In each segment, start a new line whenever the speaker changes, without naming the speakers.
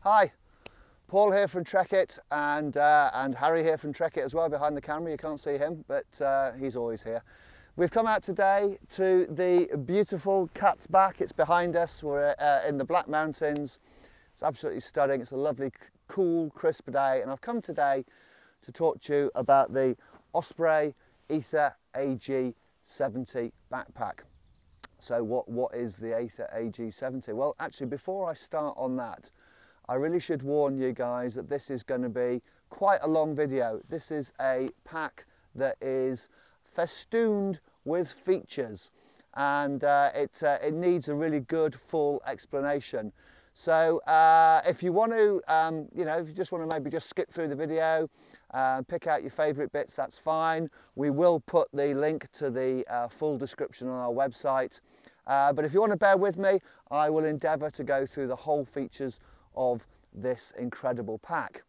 Hi, Paul here from Trekitt and Harry here from Trekitt as well behind the camera. You can't see him, but he's always here. We've come out today to the beautiful Cat's Back. It's behind us. We're in the Black Mountains. It's absolutely stunning. It's a lovely, cool, crisp day, and I've come today to talk to you about the Osprey Aether AG70 backpack. So what is the Aether AG70? Well, actually, before I start on that, I really should warn you guys that this is going to be quite a long video. This is a pack that is festooned with features, and it needs a really good full explanation. So if you want to, if you just want to maybe just skip through the video, pick out your favourite bits, that's fine. We will put the link to the full description on our website. But if you want to bear with me, I will endeavour to go through the whole features of this incredible pack.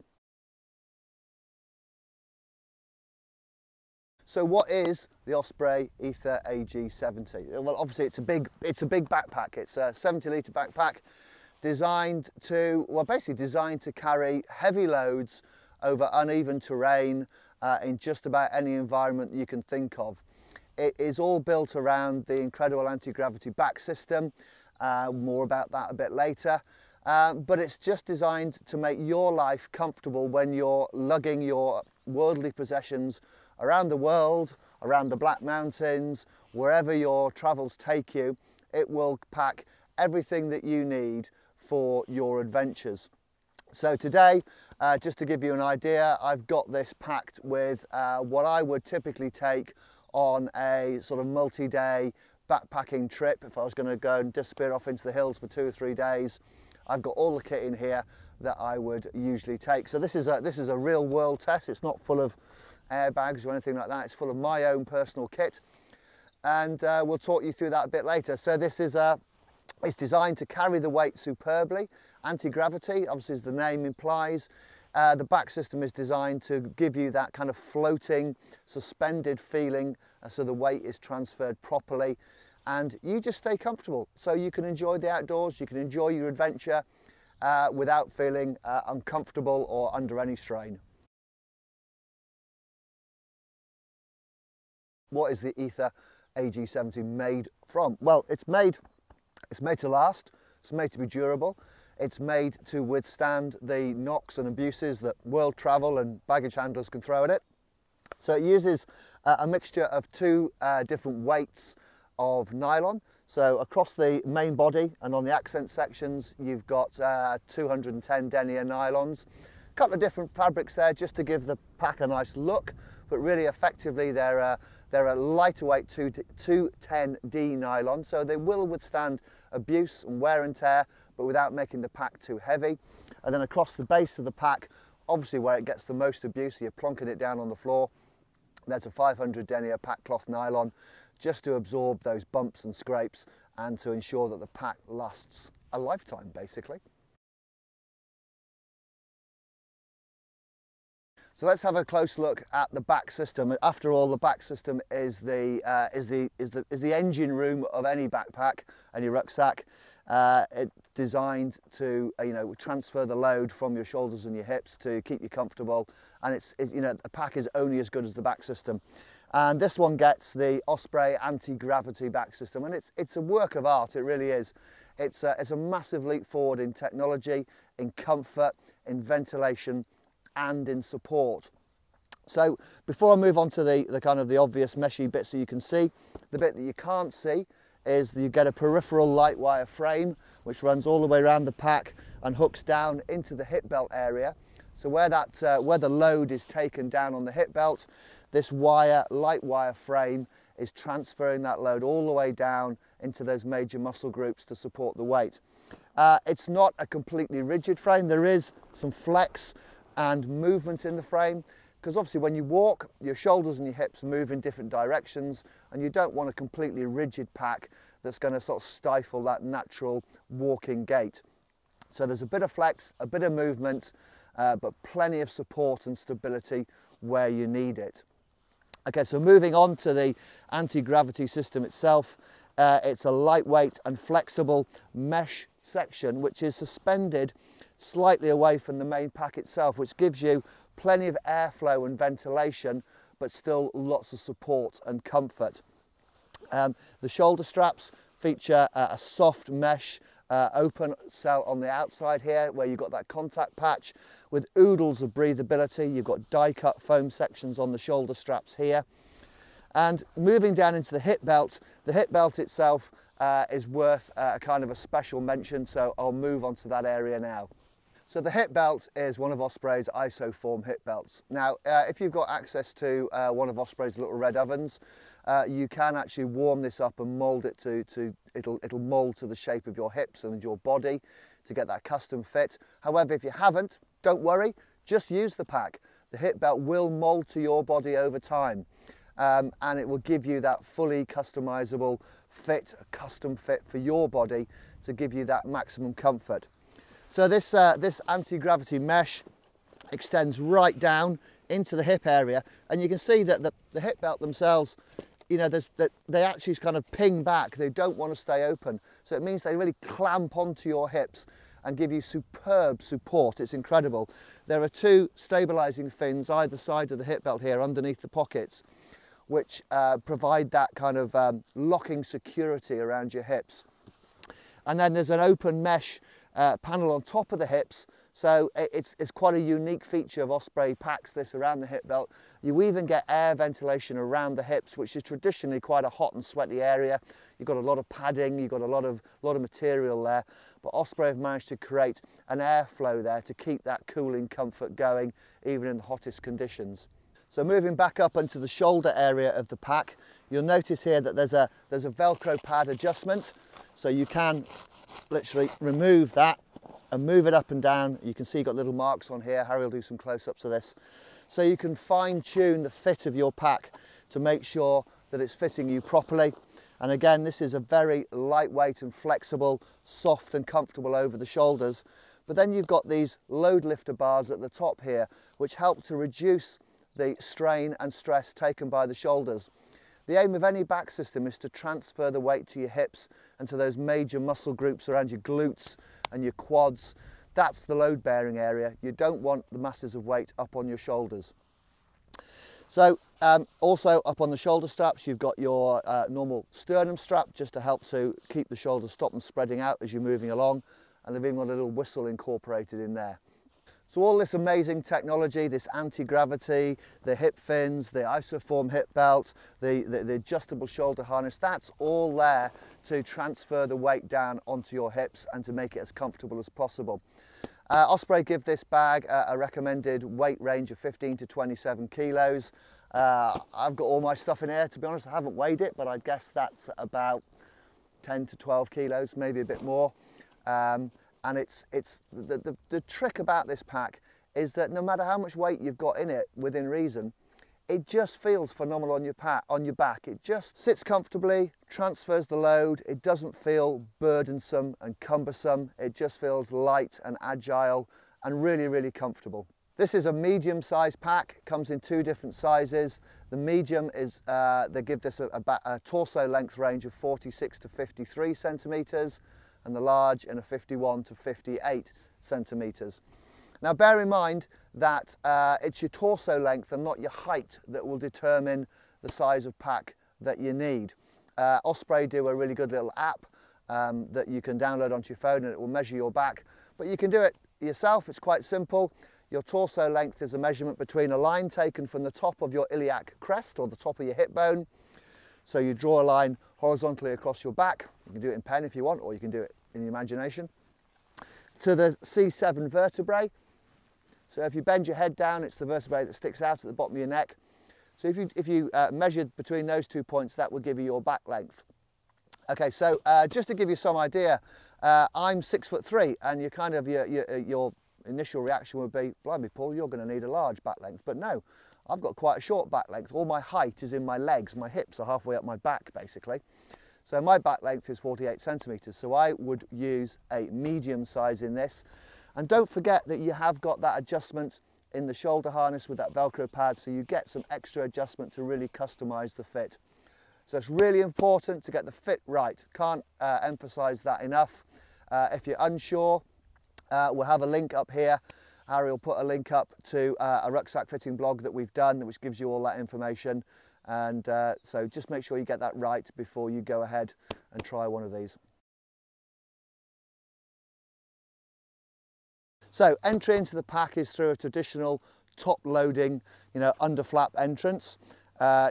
So what is the Osprey Aether AG70? Well, obviously it's a big backpack. It's a 70-litre backpack designed to carry heavy loads over uneven terrain in just about any environment you can think of. It is all built around the incredible anti-gravity back system. More about that a bit later. But it's just designed to make your life comfortable when you're lugging your worldly possessions around the world, around the Black Mountains, wherever your travels take you. It will pack everything that you need for your adventures. So today, just to give you an idea, I've got this packed with what I would typically take on a sort of multi-day backpacking trip. If I was going to go and disappear off into the hills for 2 or 3 days, I've got all the kit in here that I would usually take. So this is a real world test. It's not full of airbags or anything like that. It's full of my own personal kit, and we'll talk you through that a bit later. So this is it's designed to carry the weight superbly. Anti-gravity, obviously, as the name implies. The back system is designed to give you that kind of floating, suspended feeling, so the weight is transferred properly, and you just stay comfortable. So you can enjoy the outdoors, you can enjoy your adventure without feeling uncomfortable or under any strain. What is the Aether AG70 made from? Well, it's made to last. It's made to be durable. It's made to withstand the knocks and abuses that world travel and baggage handlers can throw at it. So it uses a mixture of 2 different weights of nylon. So across the main body and on the accent sections, you've got 210 denier nylons. A couple of different fabrics there just to give the pack a nice look, but really effectively they're a lighter weight 210D nylon, so they will withstand abuse and wear and tear, but without making the pack too heavy. And then across the base of the pack, obviously where it gets the most abuse, you're plonking it down on the floor, there's a 500 denier pack cloth nylon, just to absorb those bumps and scrapes and to ensure that the pack lasts a lifetime, basically. So let's have a close look at the back system. After all, the back system is the engine room of any backpack, any rucksack. It's designed to transfer the load from your shoulders and your hips to keep you comfortable, and a pack is only as good as the back system. And this one gets the Osprey anti-gravity back system, and it's a work of art. It really is. It's a massive leap forward in technology, in comfort, in ventilation, and in support. So before I move on to the kind of the obvious meshy bits that you can see, the bit that you can't see is that you get a peripheral light wire frame which runs all the way around the pack and hooks down into the hip belt area. So where the load is taken down on the hip belt, this light wire frame is transferring that load all the way down into those major muscle groups to support the weight. It's not a completely rigid frame. There is some flex and movement in the frame, because obviously when you walk, your shoulders and your hips move in different directions, and you don't want a completely rigid pack that's going to sort of stifle that natural walking gait. So there's a bit of flex, a bit of movement, but plenty of support and stability where you need it. Okay, so moving on to the anti-gravity system itself, it's a lightweight and flexible mesh section which is suspended slightly away from the main pack itself, which gives you plenty of airflow and ventilation, but still lots of support and comfort. The shoulder straps feature a soft mesh open cell on the outside here, where you've got that contact patch with oodles of breathability. You've got die-cut foam sections on the shoulder straps here. And moving down into the hip belt itself is worth a kind of a special mention, so I'll move on to that area now. So the hip belt is one of Osprey's isoform hip belts. Now, if you've got access to one of Osprey's little red ovens, you can actually warm this up and mould it it'll mould to the shape of your hips and your body to get that custom fit. However, if you haven't, don't worry, just use the pack. The hip belt will mould to your body over time, and it will give you that fully customizable fit, a custom fit for your body to give you that maximum comfort. So this anti-gravity mesh extends right down into the hip area, and you can see that the hip belt themselves, you know, they actually kind of ping back. They don't want to stay open. So it means they really clamp onto your hips and give you superb support. It's incredible. There are two stabilizing fins either side of the hip belt here underneath the pockets, which provide that kind of locking security around your hips. And then there's an open mesh panel on top of the hips, so it's quite a unique feature of Osprey packs, this around the hip belt. You even get air ventilation around the hips, which is traditionally quite a hot and sweaty area. You've got a lot of padding, you've got a lot of material there, but Osprey have managed to create an airflow there to keep that cooling comfort going even in the hottest conditions. So moving back up into the shoulder area of the pack, you'll notice here that there's a Velcro pad adjustment, so you can literally remove that and move it up and down. You can see you've got little marks on here. Harry will do some close-ups of this. So you can fine-tune the fit of your pack to make sure that it's fitting you properly. And again, this is a very lightweight and flexible, soft and comfortable over the shoulders. But then you've got these load lifter bars at the top here, which help to reduce the strain and stress taken by the shoulders. The aim of any back system is to transfer the weight to your hips and to those major muscle groups around your glutes and your quads. That's the load bearing area. You don't want the masses of weight up on your shoulders. So also up on the shoulder straps, you've got your normal sternum strap just to help to keep the shoulders stop and spreading out as you're moving along. And they've even got a little whistle incorporated in there. So all this amazing technology, this anti-gravity, the hip fins, the isoform hip belt, the adjustable shoulder harness, that's all there to transfer the weight down onto your hips and to make it as comfortable as possible. Osprey give this bag a recommended weight range of 15 to 27 kilos. I've got all my stuff in here, to be honest. I haven't weighed it, but I guess that's about 10 to 12 kilos, maybe a bit more. And the trick about this pack is that no matter how much weight you've got in it within reason, it just feels phenomenal on your back. It just sits comfortably, transfers the load. It doesn't feel burdensome and cumbersome. It just feels light and agile and really, really comfortable. This is a medium-sized pack. It comes in two different sizes. The medium is, they give this a torso length range of 46 to 53 centimetres. And the large in a 51 to 58 centimetres. Now bear in mind that it's your torso length and not your height that will determine the size of pack that you need. Osprey do a really good little app that you can download onto your phone, and it will measure your back, but you can do it yourself. It's quite simple. Your torso length is a measurement between a line taken from the top of your iliac crest, or the top of your hip bone. So you draw a line horizontally across your back. You can do it in pen if you want, or you can do it in your imagination, to the C7 vertebrae. So if you bend your head down, it's the vertebrae that sticks out at the bottom of your neck. So if you measured between those 2 points, that would give you your back length. Okay, so just to give you some idea, I'm 6'3", and your initial reaction would be, blimey Paul, you're going to need a large back length. But no, I've got quite a short back length. All my height is in my legs. My hips are halfway up my back, basically. So my back length is 48 centimetres, so I would use a medium size in this. And don't forget that you have got that adjustment in the shoulder harness with that Velcro pad, so you get some extra adjustment to really customise the fit. So it's really important to get the fit right. Can't emphasise that enough. If you're unsure, we'll have a link up here. Harry will put a link up to a rucksack fitting blog that we've done, which gives you all that information. And so just make sure you get that right before you go ahead and try one of these. So entry into the pack is through a traditional top loading, under flap entrance.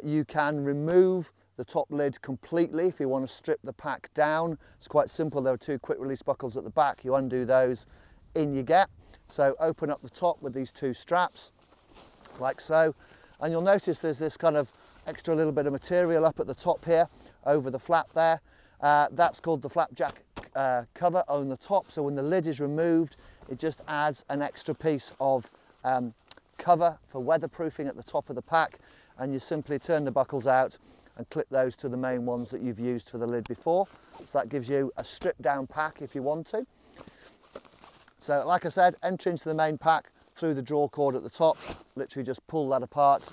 You can remove the top lid completely if you want to strip the pack down. It's quite simple. There are two quick release buckles at the back. You undo those, in you get. So open up the top with these two straps, like so. And you'll notice there's this kind of extra little bit of material up at the top here, over the flap there. That's called the flapjack cover on the top. So when the lid is removed, it just adds an extra piece of cover for weatherproofing at the top of the pack. And you simply turn the buckles out and clip those to the main ones that you've used for the lid before. So that gives you a stripped down pack if you want to. So like I said, enter into the main pack through the draw cord at the top, literally just pull that apart,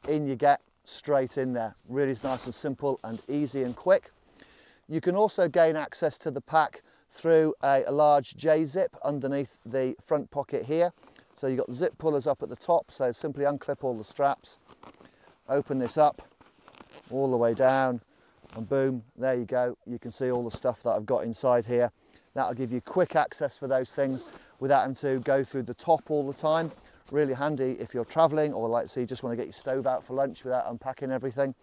in you get, straight in there. Really nice and simple and easy and quick. You can also gain access to the pack through a large J-zip underneath the front pocket here. So you've got the zip pullers up at the top, so simply unclip all the straps, open this up, all the way down, and boom, there you go. You can see all the stuff that I've got inside here. That'll give you quick access for those things without having to go through the top all the time. Really handy if you're traveling, or like say you just want to get your stove out for lunch without unpacking everything.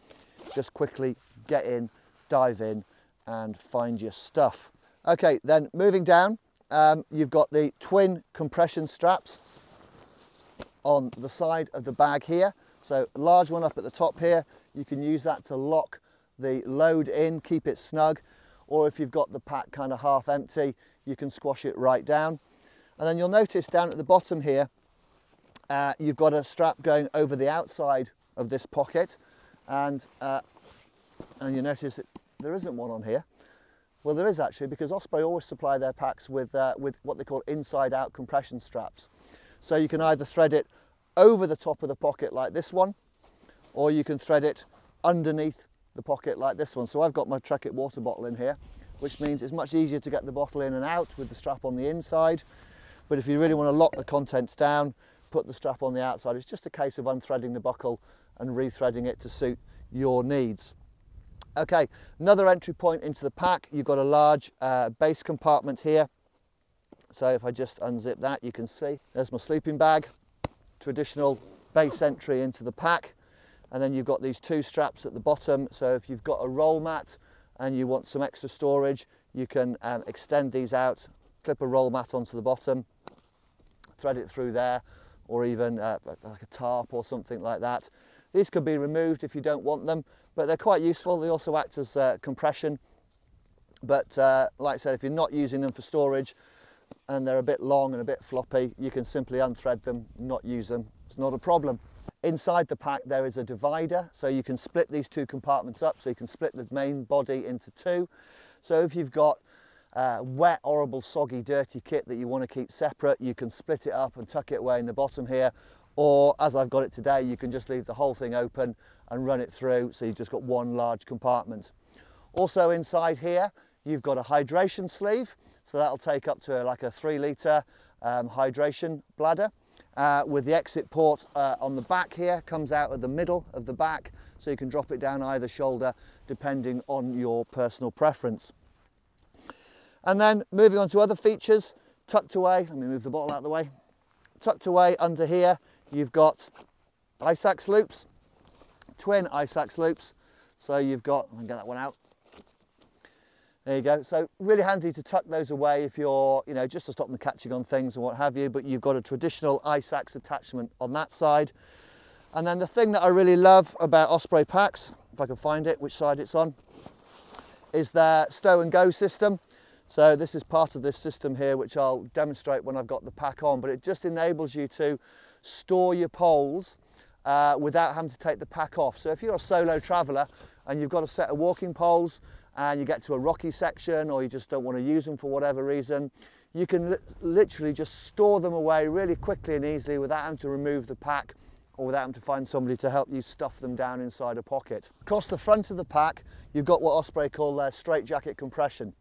Just quickly get in, dive in, and find your stuff. Okay, then moving down, you've got the twin compression straps on the side of the bag here. So a large one up at the top here, you can use that to lock the load in, keep it snug, or if you've got the pack kind of half empty, you can squash it right down. And then you'll notice down at the bottom here, you've got a strap going over the outside of this pocket, and you notice there isn't one on here. Well, there is actually, because Osprey always supply their packs with what they call inside-out compression straps. So you can either thread it over the top of the pocket like this one, or you can thread it underneath the pocket like this one. So I've got my Trekitt water bottle in here, which means it's much easier to get the bottle in and out with the strap on the inside. But if you really want to lock the contents down, put the strap on the outside. It's just a case of unthreading the buckle and rethreading it to suit your needs. Okay, another entry point into the pack, you've got a large base compartment here. So if I just unzip that, you can see there's my sleeping bag, traditional base entry into the pack. And then you've got these two straps at the bottom. So if you've got a roll mat and you want some extra storage, you can extend these out, clip a roll mat onto the bottom, thread it through there, or even like a tarp or something like that. These can be removed if you don't want them, but they're quite useful. They also act as compression. But like I said, if you're not using them for storage and they're a bit long and a bit floppy, you can simply unthread them, not use them. It's not a problem. Inside the pack there is a divider, so you can split these two compartments up, so you can split the main body into two. So if you've got wet, horrible, soggy, dirty kit that you want to keep separate, you can split it up and tuck it away in the bottom here, or as I've got it today, you can just leave the whole thing open and run it through, so you've just got one large compartment. Also inside here you've got a hydration sleeve, so that'll take up to like a 3 litre hydration bladder. With the exit port on the back here, comes out at the middle of the back, so you can drop it down either shoulder depending on your personal preference. And then moving on to other features, tucked away, let me move the bottle out of the way, tucked away under here you've got ice axe loops, twin ice axe loops, so you've got, I'll get that one out. There you go. So really handy to tuck those away if you're, just to stop them catching on things and what have you, but you've got a traditional ice axe attachment on that side. And then the thing that I really love about Osprey packs, if I can find it, which side it's on, is their stow and go system. So this is part of this system here, which I'll demonstrate when I've got the pack on, but it just enables you to store your poles without having to take the pack off. So if you're a solo traveller and you've got a set of walking poles, and you get to a rocky section, or you just don't want to use them for whatever reason, you can literally just store them away really quickly and easily without having to remove the pack, or without having to find somebody to help you stuff them down inside a pocket. Across the front of the pack, you've got what Osprey call their straight jacket compression.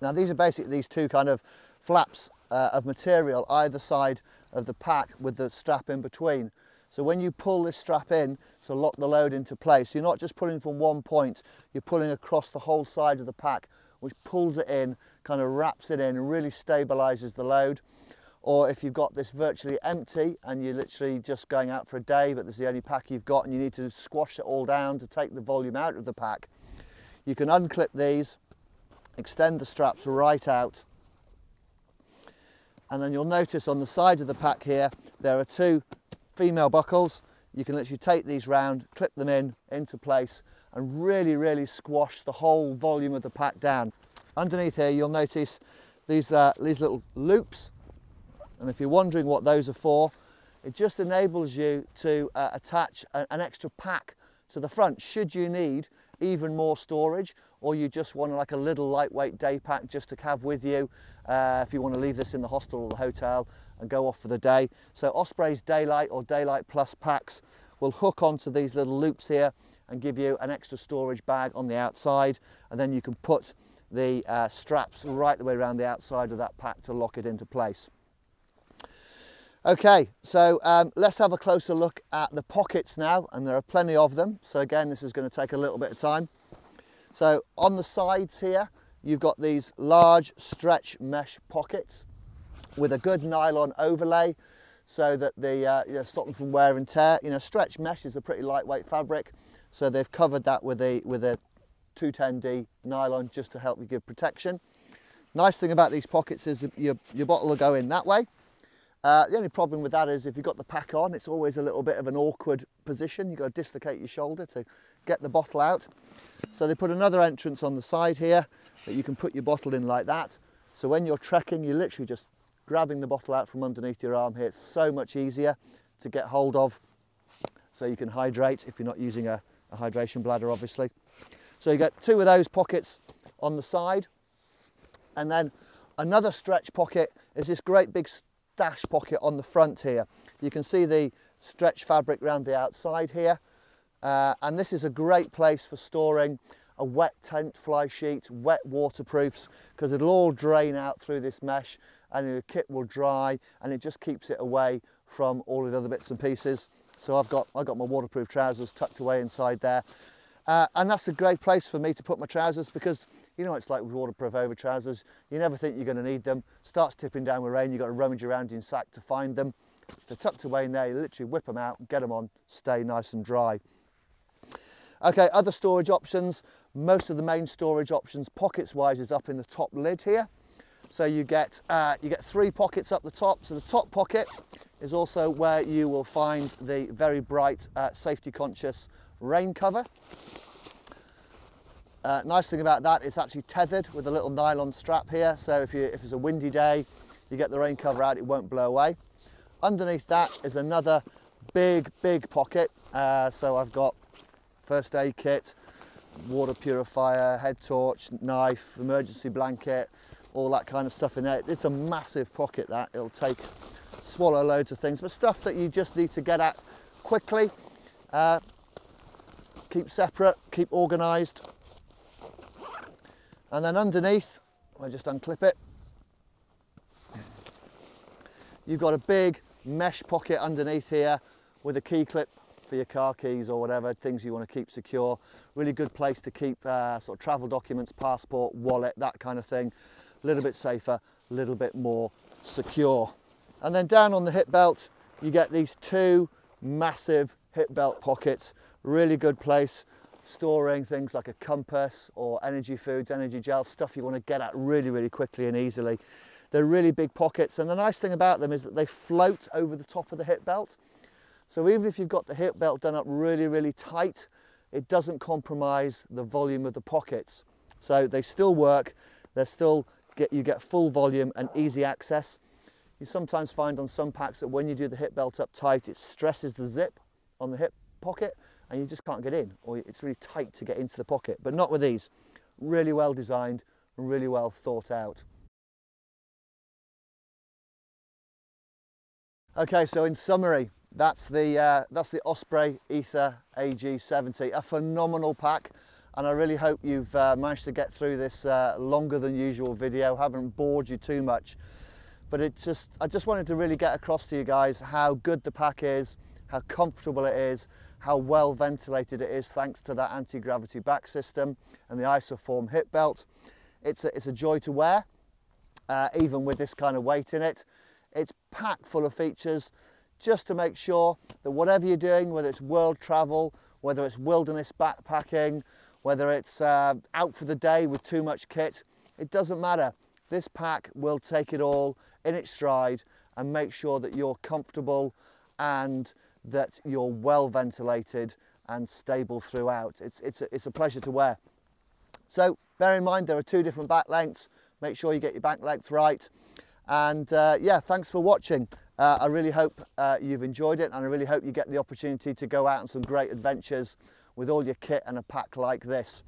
Now these are basically these two kind of flaps of material either side of the pack with the strap in between. So when you pull this strap in to lock the load into place, you're not just pulling from one point, you're pulling across the whole side of the pack, which pulls it in, kind of wraps it in and really stabilizes the load. Or if you've got this virtually empty and you're literally just going out for a day, but this is the only pack you've got and you need to squash it all down to take the volume out of the pack, you can unclip these, extend the straps right out, and then you'll notice on the side of the pack here there are two female buckles. You can literally take these round, clip them in into place and really squash the whole volume of the pack down. Underneath here you'll notice these little loops, and if you're wondering what those are for, it just enables you to attach an extra pack to the front should you need even more storage, or you just want like a little lightweight day pack just to have with you if you want to leave this in the hostel or the hotel and go off for the day. So Osprey's Daylight or Daylight Plus packs will hook onto these little loops here and give you an extra storage bag on the outside, and then you can put the straps right the way around the outside of that pack to lock it into place. Okay, so let's have a closer look at the pockets now, and there are plenty of them. So again, this is going to take a little bit of time. So on the sides here, you've got these large stretch mesh pockets with a good nylon overlay so that they stop them from wear and tear. You know, stretch mesh is a pretty lightweight fabric, so they've covered that with a 210D nylon just to help you give protection. Nice thing about these pockets is that your bottle will go in that way. The only problem with that is if you've got the pack on, it's always a little bit of an awkward position. You've got to dislocate your shoulder to get the bottle out. So they put another entrance on the side here that you can put your bottle in like that. So when you're trekking, you're literally just grabbing the bottle out from underneath your arm here. It's so much easier to get hold of, so you can hydrate if you're not using a hydration bladder, obviously. So you get two of those pockets on the side, and then another stretch pocket is this great big stash pocket on the front here. You can see the stretch fabric around the outside here, and this is a great place for storing a wet tent fly sheet, wet waterproofs, because it'll all drain out through this mesh and your kit will dry, and it just keeps it away from all of the other bits and pieces. So I've got my waterproof trousers tucked away inside there, and that's a great place for me to put my trousers, because you know it's like with waterproof over trousers, you never think you're going to need them. Starts tipping down with rain, you've got to rummage around in your sack to find them. They're tucked away in there, you literally whip them out, get them on, stay nice and dry. Okay, other storage options. Most of the main storage options pockets wise is up in the top lid here. So you get three pockets up the top. So the top pocket is also where you will find the very bright safety conscious rain cover. Nice thing about that, it's actually tethered with a little nylon strap here, so if it's a windy day, you get the rain cover out, it won't blow away. Underneath that is another big pocket, so I've got first aid kit, water purifier, head torch, knife, emergency blanket, all that kind of stuff in there. It's a massive pocket that, it'll swallow loads of things, but stuff that you just need to get at quickly, keep separate, keep organised. And then underneath, I just unclip it, you've got a big mesh pocket underneath here with a key clip for your car keys or whatever, things you want to keep secure. Really good place to keep sort of travel documents, passport, wallet, that kind of thing. A little bit safer, a little bit more secure. And then down on the hip belt, you get these two massive hip belt pockets. Really good place storing things like a compass or energy foods, energy gel, stuff you want to get at really quickly and easily. They're really big pockets, and the nice thing about them is that they float over the top of the hip belt. So even if you've got the hip belt done up really tight, it doesn't compromise the volume of the pockets. So they still work, you get full volume and easy access. You sometimes find on some packs that when you do the hip belt up tight, it stresses the zip on the hip pocket and you just can't get in, or it's really tight to get into the pocket, but not with these. Really well designed and really well thought out. Okay, so in summary, that's the Osprey Aether AG70, a phenomenal pack, and I really hope you've managed to get through this longer than usual video, haven't bored you too much. but I just wanted to really get across to you guys how good the pack is, how comfortable it is, how well ventilated it is thanks to that anti-gravity back system and the isoform hip belt. It's a joy to wear, even with this kind of weight in it. It's packed full of features just to make sure that whatever you're doing, whether it's world travel, whether it's wilderness backpacking, whether it's out for the day with too much kit, it doesn't matter. This pack will take it all in its stride and make sure that you're comfortable and that you're well ventilated and stable throughout. It's a pleasure to wear. So bear in mind there are 2 different back lengths. Make sure you get your back length right. And yeah, thanks for watching. I really hope you've enjoyed it, and I really hope you get the opportunity to go out on some great adventures with all your kit and a pack like this.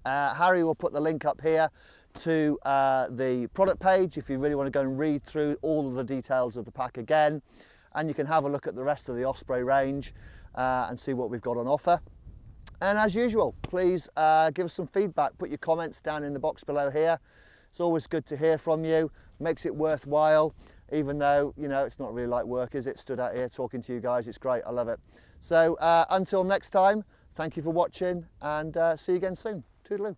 Harry will put the link up here to the product page if you really want to go and read through all of the details of the pack again, and you can have a look at the rest of the Osprey range and see what we've got on offer. And as usual, please give us some feedback, put your comments down in the box below here. It's always good to hear from you, makes it worthwhile, even though, you know, it's not really like work, is it? Stood out here talking to you guys, it's great, I love it. So until next time, thank you for watching, and see you again soon. Toodaloo.